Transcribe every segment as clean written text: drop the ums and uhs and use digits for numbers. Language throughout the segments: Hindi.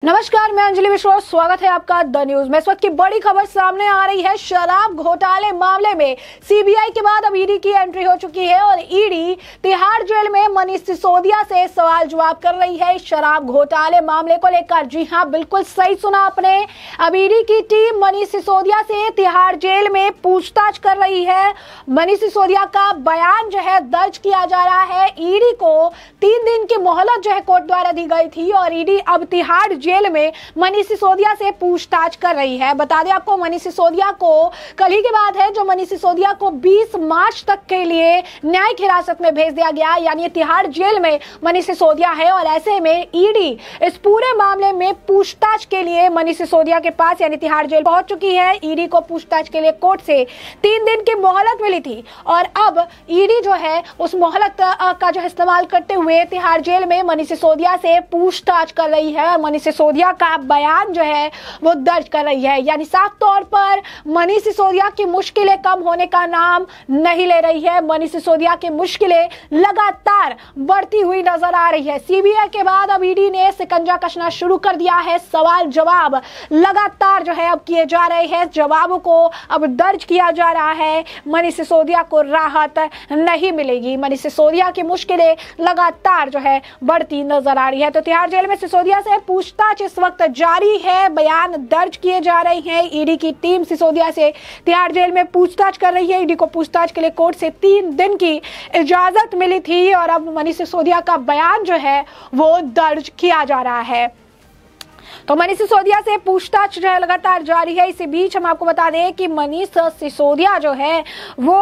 नमस्कार, मैं अंजलि मिश्रा। स्वागत है आपका द न्यूज में। इस वक्त की बड़ी खबर सामने आ रही है। शराब घोटाले मामले में सीबीआई के बाद अब ईडी की एंट्री हो चुकी है और ईडी तिहाड़ जेल में मनीष सिसोदिया से सवाल जवाब कर रही है शराब घोटाले मामले को लेकर। जी हां, बिल्कुल सही सुना आपने। अब ईडी की टीम मनीष सिसोदिया से तिहाड़ जेल में पूछताछ कर रही है। मनीष सिसोदिया का बयान जो है दर्ज किया जा रहा है। ईडी को 3 दिन की मोहलत जो है कोर्ट द्वारा दी गई थी और ईडी अब तिहाड़ जेल में मनीष सिसोदिया से पूछताछ कर रही है। बता दें आपको, मनीष सिसोदिया को कल ही की बात है जो मनीष सिसोदिया को 20 मार्च तक के लिए न्यायिक हिरासत में भेज दिया गया, यानी तिहाड़ जेल में मनीष सिसोदिया है। और ऐसे में ईडी इस पूरे मामले में पूछताछ के लिए मनीष सिसोदिया के पास यानी तिहाड़ जेल पहुंच चुकी है। ईडी को पूछताछ के लिए कोर्ट से 3 दिन की मोहलत मिली थी और अब ईडी जो है उस मोहलत का जो इस्तेमाल करते हुए तिहाड़ जेल में मनीष सिसोदिया से पूछताछ कर रही है। मनीष सिसोदिया का बयान जो है वो दर्ज कर रही है, यानी साफ तौर पर मनीष सिसोदिया की मुश्किलें कम होने का नाम नहीं ले रही है। मनीष सिसोदिया की मुश्किलें लगातार बढ़ती हुई नजर आ रही है। सीबीआई के बाद अब ईडी ने शिकंजा कसना शुरू कर दिया है। सवाल जवाब लगातार जो है अब किए जा रहे हैं, जवाबों को अब दर्ज किया जा रहा है। मनीष सिसोदिया को राहत नहीं मिलेगी। मनीष सिसोदिया की मुश्किलें लगातार जो है बढ़ती नजर आ रही है। तो तिहाड़ जेल में सिसोदिया से पूछताछ इस वक्त जारी है, बयान दर्ज किए जा रहे हैं। ईडी की टीम सिसोदिया से तिहाड़ जेल में पूछताछ कर रही है। ईडी को पूछताछ के लिए कोर्ट से 3 दिन की इजाजत मिली थी और अब मनीष सिसोदिया का बयान जो है वो दर्ज किया जा रहा है। तो मनीष सिसोदिया से पूछताछ जो है लगातार जारी है। इसी बीच हम आपको बता दें कि मनीष सिसोदिया जो है वो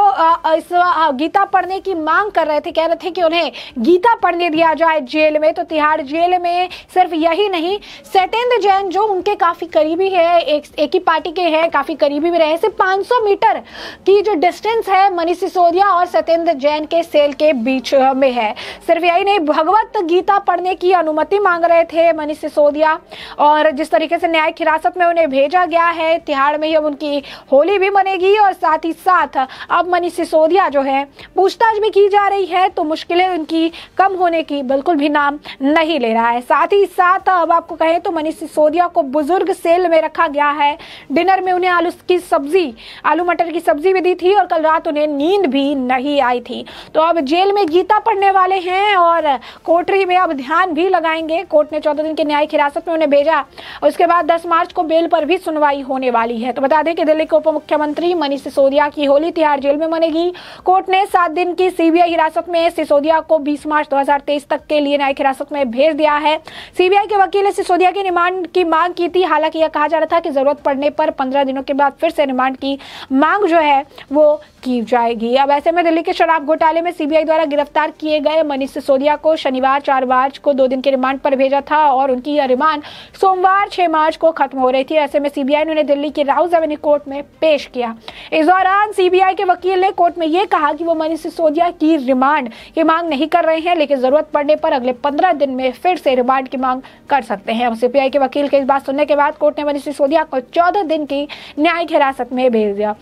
इस गीता पढ़ने की मांग कर रहे थे, कह रहे थे कि उन्हें गीता पढ़ने दिया जाए जेल में। तो तिहाड़ जेल में सिर्फ यही नहीं, सत्येंद्र जैन जो उनके काफी करीबी है, एक ही पार्टी के हैं, काफी करीबी भी रहे, सिर्फ 500 मीटर की जो डिस्टेंस है मनीष सिसोदिया और सत्येंद्र जैन के सेल के बीच में है। सिर्फ यही नहीं, भगवत गीता पढ़ने की अनुमति मांग रहे थे मनीष सिसोदिया। और जिस तरीके से न्यायिक हिरासत में उन्हें भेजा गया है, तिहाड़ में ही अब उनकी होली भी मनेगी और साथ ही साथ अब मनीष सिसोदिया जो है पूछताछ भी की जा रही है। तो मुश्किलें उनकी कम होने की बिल्कुल भी नाम नहीं ले रहा है। साथ ही साथ अब आपको कहें तो मनीष सिसोदिया को बुजुर्ग सेल में रखा गया है। डिनर में उन्हें आलू मटर की सब्जी भी दी थी और कल रात उन्हें नींद भी नहीं आई थी। तो अब जेल में गीता पढ़ने वाले हैं और कोठरी में अब ध्यान भी लगाएंगे। कोर्ट ने 14 दिन की न्यायिक हिरासत में उन्हें भेजा और उसके बाद 10 मार्च को बेल पर भी सुनवाई होने वाली है। तो बता दें कि दिल्ली के उप मुख्यमंत्री मनीष सिसोदिया की होली तिहाड़ जेल में मनेगी। कोर्ट ने 7 दिन की सीबीआई हिरासत में सिसोदिया को 20 मार्च 2023 तक के लिए न्यायिक हिरासत में भेज दिया है। सीबीआई के वकील ने सिसोदिया के रिमांड की मांग की थी। हालांकि यह कहा जा रहा था कि जरूरत पड़ने पर 15 दिनों के बाद फिर से रिमांड की मांग जो है वो की जाएगी। अब ऐसे में दिल्ली के शराब घोटाले में सीबीआई द्वारा गिरफ्तार किए गए मनीष सिसोदिया को शनिवार 4 मार्च को 2 दिन के रिमांड पर भेजा था और उनकी यह रिमांड सोमवार 6 मार्च को खत्म हो रही थी। ऐसे में सीबीआई ने उन्हें दिल्ली की राउज एवेन्यू कोर्ट में पेश किया। इस दौरान सीबीआई के वकील ने कोर्ट में यह कहा कि वो मनीष सिसोदिया की रिमांड की मांग नहीं कर रहे हैं, लेकिन जरूरत पड़ने पर अगले 15 दिन में फिर से रिमांड की मांग कर सकते हैं। सीबीआई के वकील के इस बात सुनने के बाद कोर्ट ने मनीष सिसोदिया को 14 दिन की न्यायिक हिरासत में भेज दिया।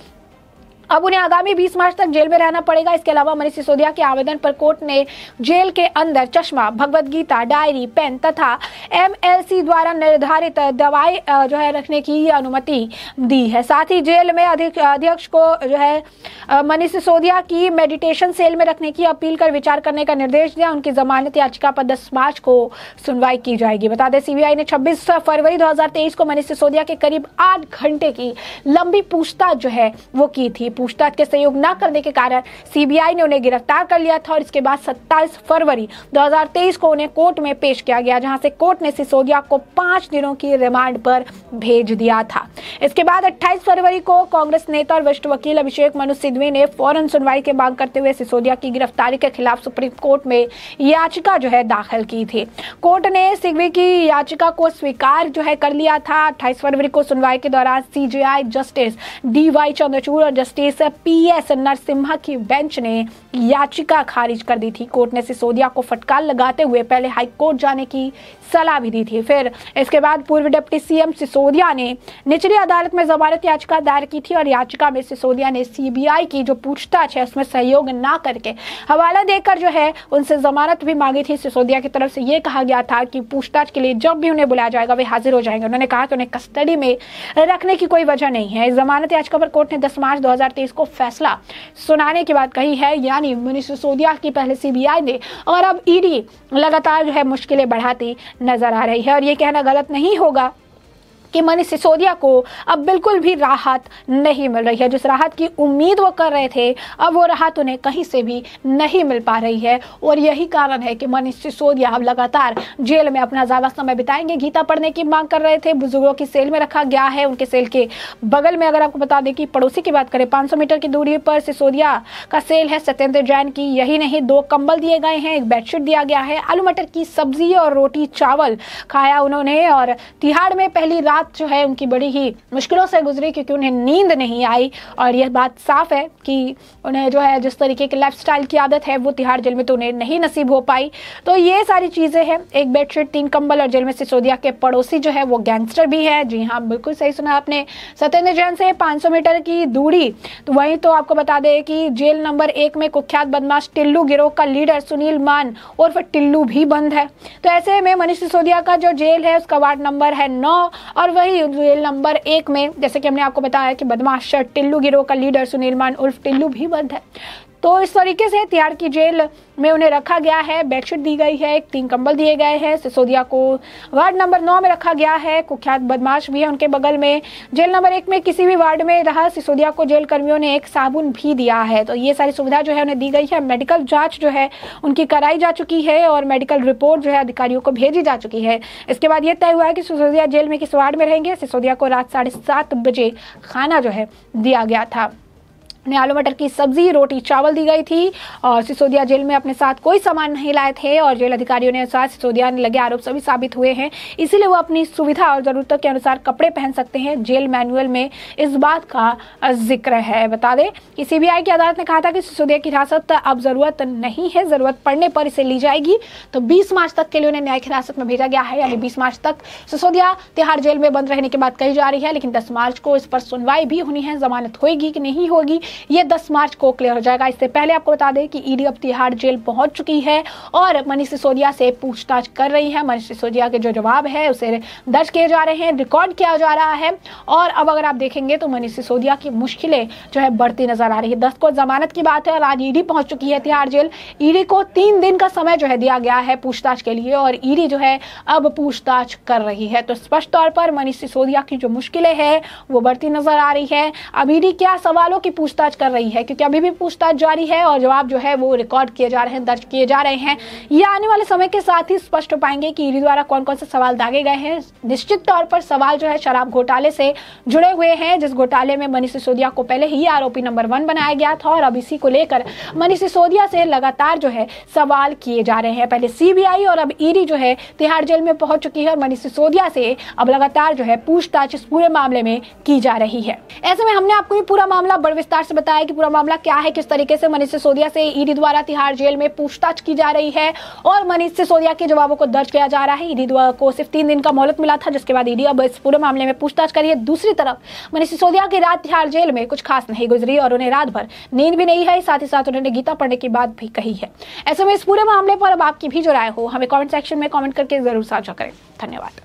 अब उन्हें आगामी 20 मार्च तक जेल में रहना पड़ेगा। इसके अलावा मनीष सिसोदिया के आवेदन पर कोर्ट ने जेल के अंदर चश्मा, भगवत गीता, डायरी, पेन तथा एमएलसी द्वारा निर्धारित दवाई जो है रखने की अनुमति दी है। साथ ही जेल में अध्यक्ष को जो है मनीष सिसोदिया की मेडिटेशन सेल में रखने की अपील कर विचार करने का निर्देश दिया। उनकी जमानत याचिका पर 10 मार्च को सुनवाई की जाएगी। बता दें सीबीआई ने 26 फरवरी 2023 को मनीष सिसोदिया के करीब 8 घंटे की लंबी पूछताछ जो है वो की थी। पूछताछ के सहयोग न करने के कारण सीबीआई ने उन्हें गिरफ्तार कर लिया था और इसके बाद 27 फरवरी 2023 को उन्हें कोर्ट में पेश किया गया, जहां से कोर्ट ने सिसोदिया को 5 दिनों की रिमांड पर भेज दिया था। इसके बाद 28 फरवरी को कांग्रेस नेता और वरिष्ठ वकील अभिषेक मनु सिंघवी ने फौरन सुनवाई की मांग करते हुए सिसोदिया की गिरफ्तारी के खिलाफ सुप्रीम कोर्ट में याचिका जो है दाखिल की थी। कोर्ट ने सिंघवी की याचिका को स्वीकार जो है कर लिया था। 28 फरवरी को सुनवाई के दौरान सीजेआई जस्टिस डीवाई चंद्रचूड़ और जस्टिस पीएस नरसिम्हा की बेंच ने याचिका खारिज कर दी थी। कोर्ट ने सिसोदिया को फटकार लगाते हुए पहले हाई कोर्ट जाने की सलाह भी दी थी। फिर इसके बाद पूर्व डिप्टी सीएम सिसोदिया ने निचली अदालत में जमानत याचिका दायर की थी और याचिका में सिसोदिया ने सीबीआई की जो पूछताछ है उसमें सहयोग ना करके हवाला देकर जो है उनसे जमानत भी मांगी थी। सिसोदिया की तरफ से ये कहा गया था कि पूछताछ के लिए जब भी उन्हें बुलाया जाएगा वे हाजिर हो जाएंगे। उन्होंने कहा कि उन्हें कस्टडी में रखने की कोई वजह नहीं है। इस जमानत याचिका पर कोर्ट ने 10 मार्च 2023 को फैसला सुनाने की बात कही है। यानी मनीष सिसोदिया की पहले सीबीआई ने और अब ईडी लगातार जो है मुश्किलें बढ़ाती नजर आ रही है। और ये कहना गलत नहीं होगा कि मनीष सिसोदिया को अब बिल्कुल भी राहत नहीं मिल रही है। जिस राहत की उम्मीद वो कर रहे थे अब वो राहत उन्हें कहीं से भी नहीं मिल पा रही है। और यही कारण है कि मनीष सिसोदिया अब लगातार जेल में अपना ज़्यादा समय बिताएंगे। गीता पढ़ने की मांग कर रहे थे, बुजुर्गों की सेल में रखा गया है। उनके सेल के बगल में अगर आपको बता दें कि पड़ोसी की बात करें 500 मीटर की दूरी पर सिसोदिया का सेल है सत्येंद्र जैन की। यही नहीं 2 कंबल दिए गए हैं, एक बेडशीट दिया गया है, आलू मटर की सब्जी और रोटी चावल खाया उन्होंने। और तिहाड़ में पहली रात जो है उनकी बड़ी ही मुश्किलों से गुजरी क्योंकि उन्हें नींद नहीं आई। और यह बात साफ है कि उन्हें जो है जिस तरीके की लाइफस्टाइल की आदत है वो तिहाड़ जेल में तो उन्हें नहीं नसीब हो पाई। तो ये सारी चीजें हैं, एक बेडशीट 3 कंबल। और जेल में सिसोदिया के पड़ोसी जो है वो गैंगस्टर भी है। जी हाँ, बिल्कुल सही सुना आपने, सत्येंद्र जैन से 500 मीटर की दूरी। तो वहीं तो आपको बता दें कि जेल नंबर 1 में कुख्यात बदमाश टिल्लू गिरोह का लीडर सुनील मान और फिर टिल्लू भी बंद है। तो ऐसे में मनीष सिसोदिया का जो जेल है उसका वार्ड नंबर है 9 और वही जेल नंबर 1 में जैसे कि हमने आपको बताया कि बदमाश टिल्लू गिरोह का लीडर सुनील मान उर्फ टिल्लू भी बंद है। तो इस तरीके से तिहाड़ की जेल में उन्हें रखा गया है। बेडशीट दी गई है, 3 कंबल दिए गए हैं। सिसोदिया को वार्ड नंबर 9 में रखा गया है। कुख्यात बदमाश भी है उनके बगल में। जेल नंबर 1 में किसी भी वार्ड में रहा सिसोदिया को जेल कर्मियों ने एक साबुन भी दिया है। तो ये सारी सुविधा जो है उन्हें दी गई है। मेडिकल जांच जो है उनकी कराई जा चुकी है और मेडिकल रिपोर्ट जो है अधिकारियों को भेजी जा चुकी है। इसके बाद यह तय हुआ है कि सिसोदिया जेल में किस वार्ड में रहेंगे। सिसोदिया को रात 7:30 बजे खाना जो है दिया गया था। उन्हें आलू मटर की सब्जी रोटी चावल दी गई थी और सिसोदिया जेल में अपने साथ कोई सामान नहीं लाए थे। और जेल अधिकारियों ने अनुसार सिसोदिया ने लगे आरोप सभी साबित हुए हैं, इसीलिए वो अपनी सुविधा और जरूरतों के अनुसार कपड़े पहन सकते हैं। जेल मैनुअल में इस बात का जिक्र है। बता दें कि सीबीआई की अदालत ने कहा था कि सिसोदिया की हिरासत अब जरूरत नहीं है, जरूरत पड़ने पर इसे ली जाएगी। तो 20 मार्च तक के लिए उन्हें न्यायिक हिरासत में भेजा गया है। यानी 20 मार्च तक सिसोदिया तिहाड़ जेल में बंद रहने की बात कही जा रही है। लेकिन 10 मार्च को इस पर सुनवाई भी होनी है। जमानत होगी कि नहीं होगी ये 10 मार्च को क्लियर हो जाएगा। इससे पहले आपको बता दें कि ईडी अब तिहाड़ जेल पहुंच चुकी है और मनीष सिसोदिया से पूछताछ कर रही है। मनीष सिसोदिया के जो जवाब है उसे दर्ज किए जा रहे हैं, रिकॉर्ड किया जा रहा है। और अब अगर आप देखेंगे तो मनीष सिसोदिया की मुश्किलें जो है बढ़ती नजर आ रही है। 10 को जमानत की बात है और आज ईडी पहुंच चुकी है तिहाड़ जेल। ईडी को 3 दिन का समय जो है दिया गया है पूछताछ के लिए और ईडी जो है अब पूछताछ कर रही है। तो स्पष्ट तौर पर मनीष सिसोदिया की जो मुश्किलें हैं वो बढ़ती नजर आ रही है। अब ईडी क्या सवालों की पूछताछ कर रही है क्योंकि अभी भी पूछताछ जारी है और जवाब जो है वो रिकॉर्ड किए जा रहे हैं, दर्ज किए जा रहे हैं। ये आने वाले समय के साथ ही स्पष्ट हो पाएंगे कि ईडी द्वारा कौन कौन से सवाल दागे गए हैं। निश्चित तौर पर सवाल जो है शराब घोटाले से जुड़े हुए हैं, जिस घोटाले में मनीष सिसोदिया को पहले ही आरोपी नंबर 1 बनाया गया था और अब इसी को लेकर मनीष सिसोदिया से लगातार जो है सवाल किए जा रहे हैं। पहले सीबीआई और अब ईडी जो है तिहाड़ जेल में पहुंच चुकी है और मनीष सिसोदिया से अब लगातार जो है पूछताछ इस पूरे मामले में की जा रही है। ऐसे में हमने आपको ये पूरा मामला बड़े विस्तार से बताया कि पूरा मामला क्या है, किस तरीके से मनीष सिसोदिया से ईडी द्वारा तिहाड़ जेल में पूछताछ की जा रही है और मनीष सिसोदिया के जवाबों को दर्ज किया जा रहा है। ईडी को सिर्फ 3 दिन का मोहलत मिला था, जिसके बाद ईडी अब इस पूरे मामले में पूछताछ करी है। दूसरी तरफ मनीष सिसोदिया की रात तिहाड़ जेल में कुछ खास नहीं गुजरी और उन्हें रात भर नींद भी नहीं है। साथ ही साथ उन्होंने गीता पढ़ने की बात भी कही है। ऐसे में इस पूरे मामले पर अब आपकी भी जो राय हो हमें कमेंट सेक्शन में कमेंट करके जरूर साझा करें। धन्यवाद।